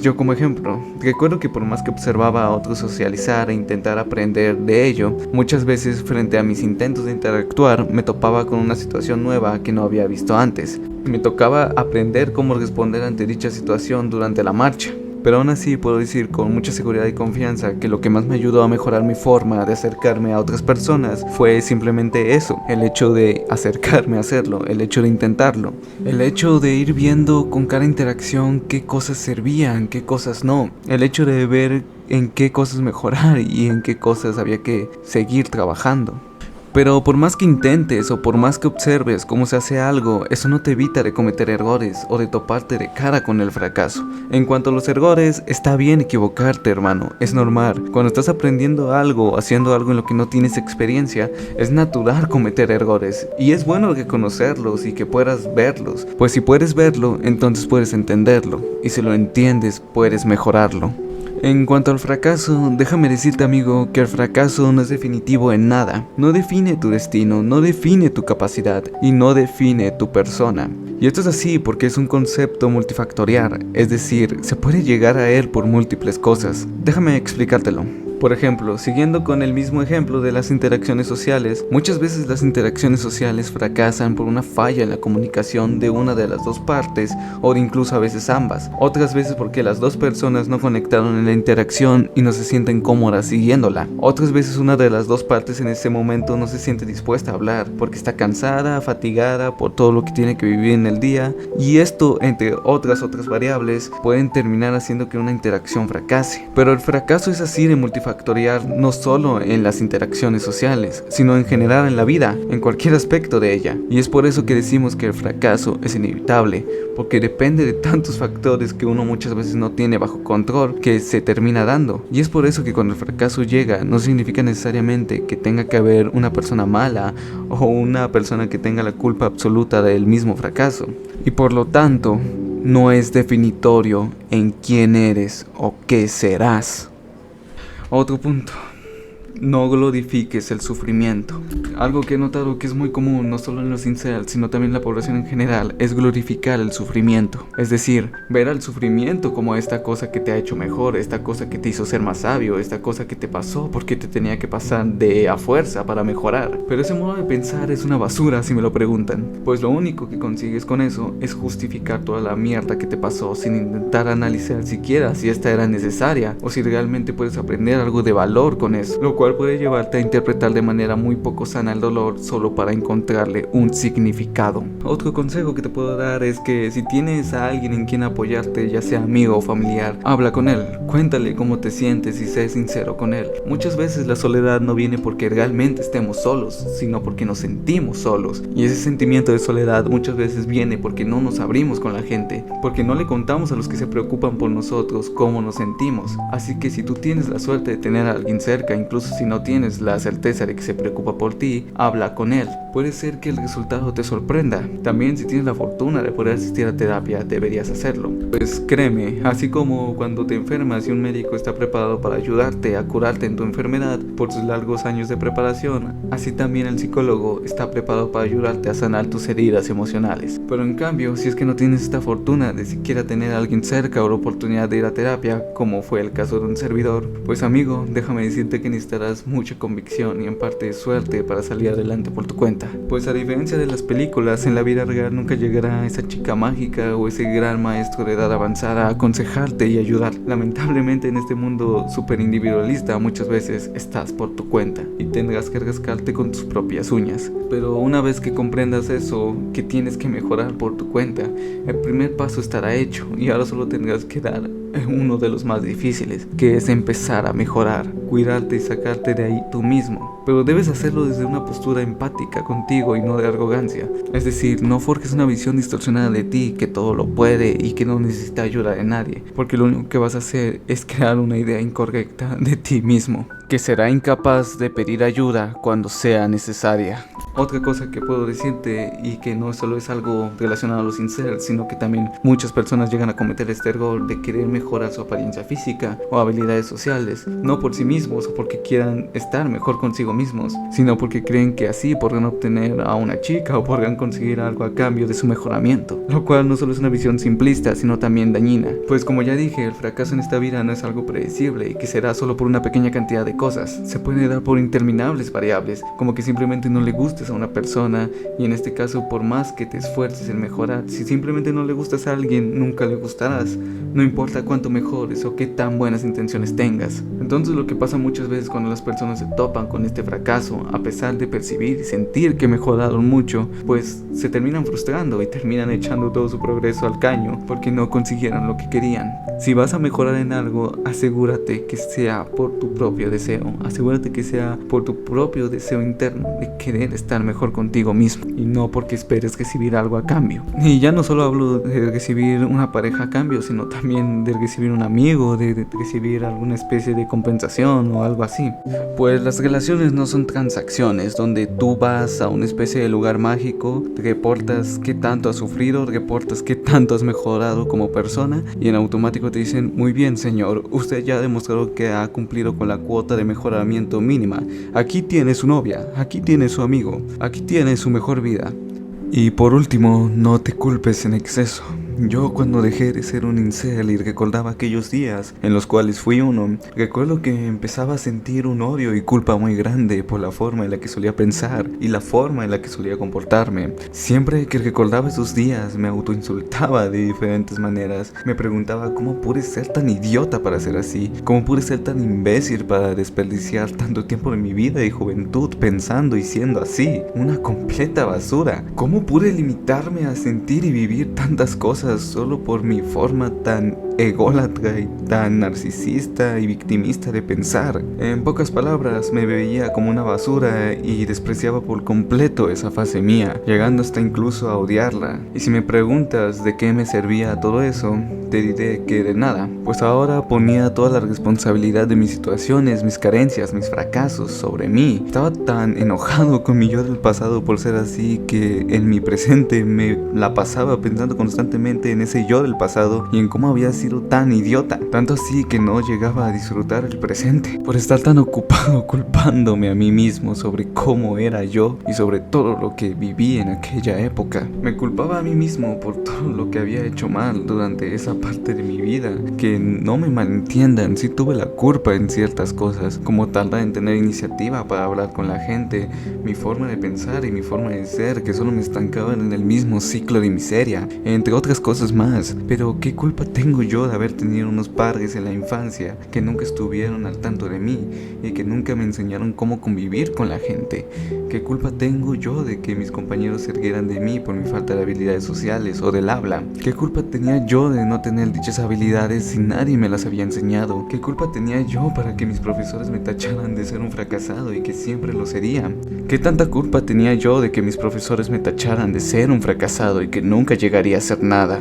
yo como ejemplo, recuerdo que por más que observaba a otros socializar e intentar aprender de ello, muchas veces frente a mis intentos de interactuar me topaba con una situación nueva que no había visto antes. Me tocaba aprender cómo responder ante dicha situación durante la marcha. Pero aún así puedo decir con mucha seguridad y confianza que lo que más me ayudó a mejorar mi forma de acercarme a otras personas fue simplemente eso, el hecho de acercarme a hacerlo, el hecho de intentarlo, el hecho de ir viendo con cada interacción qué cosas servían, qué cosas no, el hecho de ver en qué cosas mejorar y en qué cosas había que seguir trabajando. Pero por más que intentes o por más que observes cómo se hace algo, eso no te evita de cometer errores o de toparte de cara con el fracaso. En cuanto a los errores, está bien equivocarte, hermano, es normal. Cuando estás aprendiendo algo o haciendo algo en lo que no tienes experiencia, es natural cometer errores. Y es bueno reconocerlos y que puedas verlos, pues si puedes verlo, entonces puedes entenderlo. Y si lo entiendes, puedes mejorarlo. En cuanto al fracaso, déjame decirte, amigo, que el fracaso no es definitivo en nada. No define tu destino, no define tu capacidad y no define tu persona. Y esto es así porque es un concepto multifactorial, es decir, se puede llegar a él por múltiples cosas. Déjame explicártelo. Por ejemplo, siguiendo con el mismo ejemplo de las interacciones sociales, muchas veces las interacciones sociales fracasan por una falla en la comunicación de una de las dos partes o incluso a veces ambas. Otras veces porque las dos personas no conectaron en la interacción y no se sienten cómodas siguiéndola. Otras veces una de las dos partes en ese momento no se siente dispuesta a hablar porque está cansada, fatigada por todo lo que tiene que vivir en el día, y esto, entre otras variables, pueden terminar haciendo que una interacción fracase. Pero el fracaso es así de multifactorial, no solo en las interacciones sociales, sino en general en la vida, en cualquier aspecto de ella. Y es por eso que decimos que el fracaso es inevitable, porque depende de tantos factores que uno muchas veces no tiene bajo control, que se termina dando. Y es por eso que cuando el fracaso llega, no significa necesariamente que tenga que haber una persona mala o una persona que tenga la culpa absoluta del mismo fracaso. Y por lo tanto, no es definitorio en quién eres o qué serás. Otro punto: no glorifiques el sufrimiento. Algo que he notado que es muy común, no solo en los incels, sino también en la población en general, es glorificar el sufrimiento. Es decir, ver al sufrimiento como esta cosa que te ha hecho mejor, esta cosa que te hizo ser más sabio, esta cosa que te pasó porque te tenía que pasar de a fuerza para mejorar. Pero ese modo de pensar es una basura si me lo preguntan, pues lo único que consigues con eso es justificar toda la mierda que te pasó sin intentar analizar siquiera si esta era necesaria o si realmente puedes aprender algo de valor con eso, lo cual puede llevarte a interpretar de manera muy poco sana el dolor solo para encontrarle un significado. Otro consejo que te puedo dar es que si tienes a alguien en quien apoyarte, ya sea amigo o familiar, habla con él, cuéntale cómo te sientes y sé sincero con él. Muchas veces la soledad no viene porque realmente estemos solos, sino porque nos sentimos solos, y ese sentimiento de soledad muchas veces viene porque no nos abrimos con la gente, porque no le contamos a los que se preocupan por nosotros cómo nos sentimos. Así que si tú tienes la suerte de tener a alguien cerca, incluso si no tienes la certeza de que se preocupa por ti, habla con él. Puede ser que el resultado te sorprenda. También, si tienes la fortuna de poder asistir a terapia, deberías hacerlo. Pues créeme, así como cuando te enfermas y un médico está preparado para ayudarte a curarte en tu enfermedad por sus largos años de preparación, así también el psicólogo está preparado para ayudarte a sanar tus heridas emocionales. Pero en cambio, si es que no tienes esta fortuna de siquiera tener a alguien cerca o la oportunidad de ir a terapia, como fue el caso de un servidor, pues amigo, déjame decirte que necesitarás mucha convicción y en parte suerte para salir adelante por tu cuenta. Pues a diferencia de las películas, en la vida real nunca llegará esa chica mágica o ese gran maestro de edad avanzada a aconsejarte y ayudar. Lamentablemente en este mundo súper individualista muchas veces estás por tu cuenta y tendrás que rascarte con tus propias uñas. Pero una vez que comprendas eso, que tienes que mejorar por tu cuenta, el primer paso estará hecho y ahora solo tendrás que dar uno de los más difíciles, que es empezar a mejorar, cuidarte y sacarte de ahí tú mismo. Pero debes hacerlo desde una postura empática contigo y no de arrogancia. Es decir, no forjes una visión distorsionada de ti, que todo lo puede y que no necesita ayuda de nadie, porque lo único que vas a hacer es crear una idea incorrecta de ti mismo, que será incapaz de pedir ayuda cuando sea necesaria. Otra cosa que puedo decirte, y que no solo es algo relacionado a los incels, sino que también muchas personas llegan a cometer este error de querer mejorar su apariencia física o habilidades sociales, no por sí mismos o porque quieran estar mejor consigo mismos, sino porque creen que así podrán obtener a una chica o podrán conseguir algo a cambio de su mejoramiento, lo cual no solo es una visión simplista, sino también dañina, pues como ya dije, el fracaso en esta vida no es algo predecible y que será solo por una pequeña cantidad de cosas. Se puede dar por interminables variables, como que simplemente no le gustes a una persona, y en este caso por más que te esfuerces en mejorar, si simplemente no le gustas a alguien, nunca le gustarás, no importa cuánto mejores o qué tan buenas intenciones tengas. Entonces lo que pasa muchas veces cuando las personas se topan con este fracaso, a pesar de percibir y sentir que mejoraron mucho, pues se terminan frustrando y terminan echando todo su progreso al caño porque no consiguieron lo que querían. Si vas a mejorar en algo, asegúrate que sea por tu propio deseo, asegúrate que sea por tu propio deseo interno de querer estar mejor contigo mismo y no porque esperes recibir algo a cambio. Y ya no solo hablo de recibir una pareja a cambio, sino también de recibir un amigo, de recibir alguna especie de compensación o algo así. Pues las relaciones no son transacciones donde tú vas a una especie de lugar mágico, reportas qué tanto has sufrido, reportas qué tanto has mejorado como persona y en automático te dicen: muy bien señor, usted ya ha demostrado que ha cumplido con la cuota de mejoramiento mínima, aquí tiene su novia, aquí tiene su amigo, aquí tiene su mejor vida. Y por último, no te culpes en exceso. Yo cuando dejé de ser un incel y recordaba aquellos días en los cuales fui uno, recuerdo que empezaba a sentir un odio y culpa muy grande por la forma en la que solía pensar y la forma en la que solía comportarme. Siempre que recordaba esos días me autoinsultaba de diferentes maneras. Me preguntaba cómo pude ser tan idiota para ser así, cómo pude ser tan imbécil para desperdiciar tanto tiempo de mi vida y juventud pensando y siendo así, una completa basura. Cómo pude limitarme a sentir y vivir tantas cosas solo por mi forma tan ególatra y tan narcisista y victimista de pensar. En pocas palabras, me veía como una basura y despreciaba por completo esa fase mía, llegando hasta incluso a odiarla. Y si me preguntas de qué me servía todo eso, te diré que de nada, pues ahora ponía toda la responsabilidad de mis situaciones, mis carencias, mis fracasos sobre mí. Estaba tan enojado con mi yo del pasado por ser así que en mi presente me la pasaba pensando constantemente en ese yo del pasado y en cómo había sido tan idiota, tanto así que no llegaba a disfrutar el presente por estar tan ocupado culpándome a mí mismo sobre cómo era yo y sobre todo lo que viví en aquella época. Me culpaba a mí mismo por todo lo que había hecho mal durante esa parte de mi vida. Que no me malentiendan, sí tuve la culpa en ciertas cosas, como tardar en tener iniciativa para hablar con la gente, mi forma de pensar y mi forma de ser, que solo me estancaban en el mismo ciclo de miseria, entre otras cosas más. Pero ¿qué culpa tengo yo de haber tenido unos padres en la infancia que nunca estuvieron al tanto de mí y que nunca me enseñaron cómo convivir con la gente? ¿Qué culpa tengo yo de que mis compañeros se rieran de mí por mi falta de habilidades sociales o del habla? ¿Qué culpa tenía yo de no tener dichas habilidades si nadie me las había enseñado? ¿Qué culpa tenía yo para que mis profesores me tacharan de ser un fracasado y que siempre lo sería? ¿Qué tanta culpa tenía yo de que mis profesores me tacharan de ser un fracasado y que nunca llegaría a hacer nada?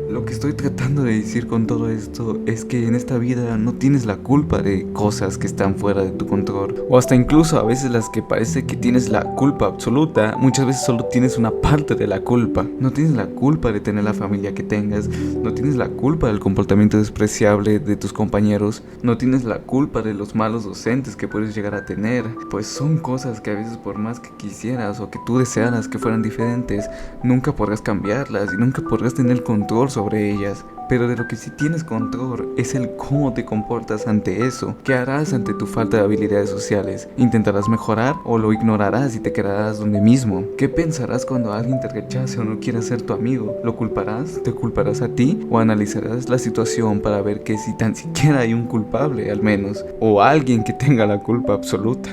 Lo que estoy tratando de decir con todo esto es que en esta vida no tienes la culpa de cosas que están fuera de tu control, o hasta incluso a veces las que parece que tienes la culpa absoluta, muchas veces solo tienes una parte de la culpa. No tienes la culpa de tener la familia que tengas, no tienes la culpa del comportamiento despreciable de tus compañeros, no tienes la culpa de los malos docentes que puedes llegar a tener, pues son cosas que a veces por más que quisieras o que tú desearas que fueran diferentes, nunca podrás cambiarlas y nunca podrás tener control sobre ellas. Pero de lo que sí tienes control es el cómo te comportas ante eso. ¿Qué harás ante tu falta de habilidades sociales? ¿Intentarás mejorar o lo ignorarás y te quedarás donde mismo? ¿Qué pensarás cuando alguien te rechace o no quiera ser tu amigo? ¿Lo culparás? ¿Te culparás a ti? ¿O analizarás la situación para ver que si tan siquiera hay un culpable al menos? ¿O alguien que tenga la culpa absoluta?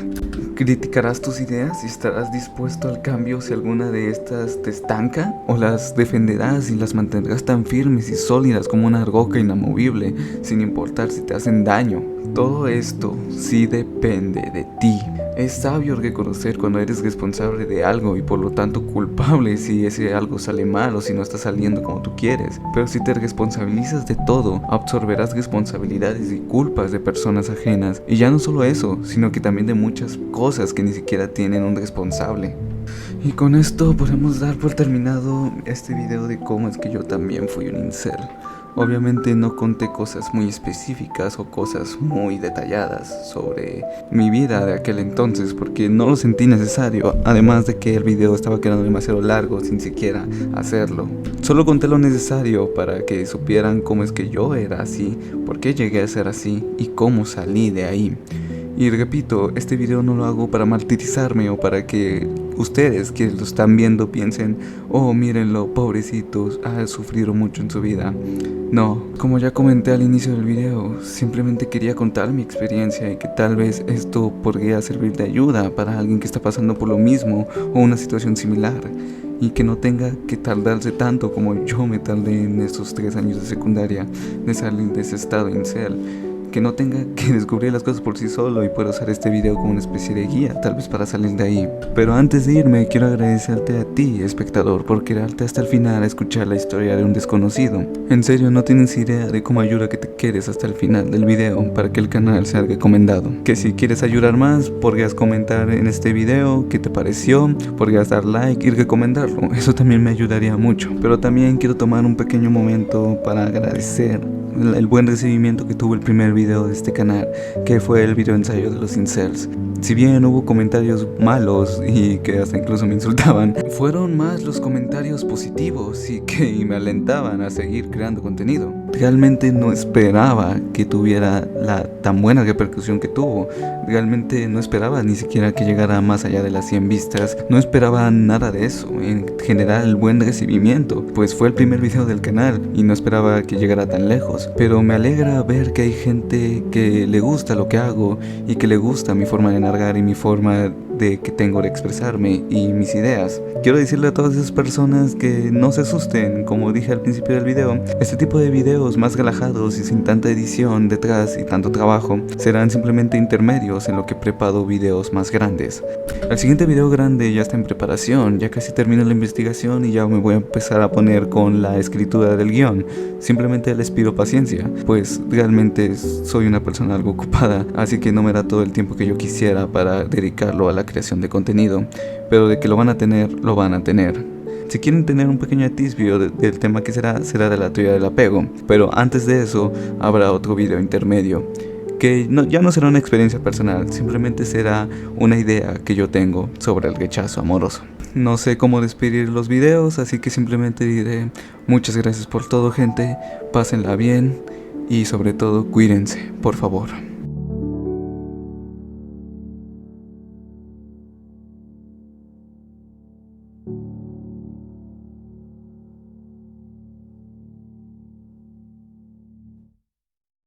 ¿Criticarás tus ideas y estarás dispuesto al cambio si alguna de estas te estanca? ¿O las defenderás y las mantendrás tan firmes y sólidas como una roca inamovible, sin importar si te hacen daño? Todo esto sí depende de ti. Es sabio reconocer cuando eres responsable de algo y por lo tanto culpable si ese algo sale mal o si no está saliendo como tú quieres. Pero si te responsabilizas de todo, absorberás responsabilidades y culpas de personas ajenas. Y ya no solo eso, sino que también de muchas cosas que ni siquiera tienen un responsable. Y con esto podemos dar por terminado este video de cómo es que yo también fui un incel. Obviamente no conté cosas muy específicas o cosas muy detalladas sobre mi vida de aquel entonces porque no lo sentí necesario, además de que el video estaba quedando demasiado largo sin siquiera hacerlo. Solo conté lo necesario para que supieran cómo es que yo era así, por qué llegué a ser así y cómo salí de ahí. Y repito, este video no lo hago para martirizarme o para que ustedes que lo están viendo piensen, oh mírenlo, pobrecitos, ha sufrido mucho en su vida. No, como ya comenté al inicio del video, simplemente quería contar mi experiencia y que tal vez esto podría servir de ayuda para alguien que está pasando por lo mismo o una situación similar. Y que no tenga que tardarse tanto como yo me tardé en estos 3 años de secundaria de salir de ese estado incel. Que no tenga que descubrir las cosas por sí solo y pueda usar este video como una especie de guía, tal vez para salir de ahí. Pero antes de irme, quiero agradecerte a ti, espectador, por quedarte hasta el final a escuchar la historia de un desconocido. En serio, no tienes idea de cómo ayuda que te quedes hasta el final del video para que el canal sea recomendado. Que si quieres ayudar más, podrías comentar en este video qué te pareció, podrías dar like y recomendarlo, eso también me ayudaría mucho. Pero también quiero tomar un pequeño momento para agradecer el buen recibimiento que tuvo el primer video de este canal, que fue el video ensayo de los incels. Si bien hubo comentarios malos y que hasta incluso me insultaban, fueron más los comentarios positivos y que me alentaban a seguir creando contenido. Realmente no esperaba que tuviera la tan buena repercusión que tuvo. Realmente no esperaba ni siquiera que llegara más allá de las 100 vistas. No esperaba nada de eso. En general, buen recibimiento, pues fue el primer video del canal y no esperaba que llegara tan lejos. Pero me alegra ver que hay gente que le gusta lo que hago y que le gusta mi forma de narrar y mi forma de que tengo de expresarme y mis ideas. Quiero decirle a todas esas personas que no se asusten, como dije al principio del video. Este tipo de videos más relajados y sin tanta edición detrás y tanto trabajo serán simplemente intermedios en lo que preparo videos más grandes. El siguiente video grande ya está en preparación, ya casi termino la investigación y ya me voy a empezar a poner con la escritura del guión. Simplemente les pido paciencia, pues realmente soy una persona algo ocupada, así que no me da todo el tiempo que yo quisiera para dedicarlo a la creación de contenido, pero de que lo van a tener, lo van a tener. Si quieren tener un pequeño atisbio del tema que será de la teoría del apego, pero antes de eso habrá otro video intermedio, que ya no será una experiencia personal, simplemente será una idea que yo tengo sobre el rechazo amoroso. No sé cómo despedir los videos, así que simplemente diré muchas gracias por todo, gente, pásenla bien y sobre todo cuídense, por favor.